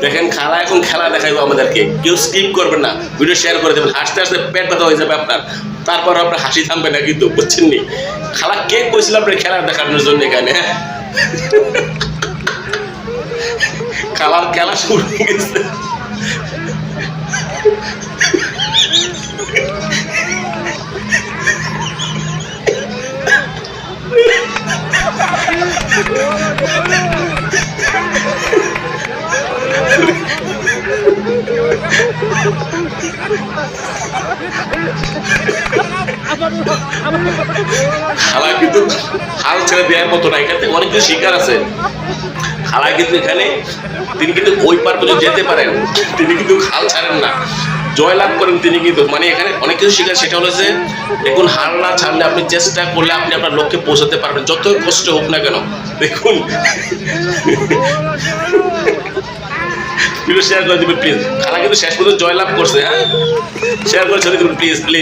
দেখেন খালা এখন খেলা দেখাইবো আমাদেরকে, কেউ স্কিপ করবেন না, ভিডিও শেয়ার করে দেবেন, হাসতে হাসতে পেট ব্যথা হয়ে যাবে আপনার, তারপর আপনার হাসি থামবে না কিন্তু, বুঝছেন নি? খালা কে কইছিল আপনার খেলা দেখানোর জন্য এখানে? খালার খেলা শুরু হয়ে গেছে। খালা কিন্তু হাল ছেড়ে দেওয়ার মতো না, এখান থেকে অনেক কিছু শিকার আছে। খালা কিন্তু এখানে তিনি কিন্তু ওই পার পর্যন্ত যেতে পারেন, তিনি কিন্তু হাল ছাড়েন না, জয়লাভ করেন তিনি কিন্তু। মানে এখানে অনেক কিছু শিকার, সেটা হলো যে দেখুন হাল না ছাড়লে আপনি চেষ্টা করলে আপনি আপনার লক্ষ্যে পৌঁছাতে পারবেন, যত কষ্ট হোক না কেন। দেখুন ভিডিও শেয়ার করে দিবেন প্লিজ। খালা কিন্তু শেষ পর্যন্ত জয়লাভ করছে। হ্যাঁ, শেয়ার করে ছেড়ে দিবেন প্লিজ প্লিজ।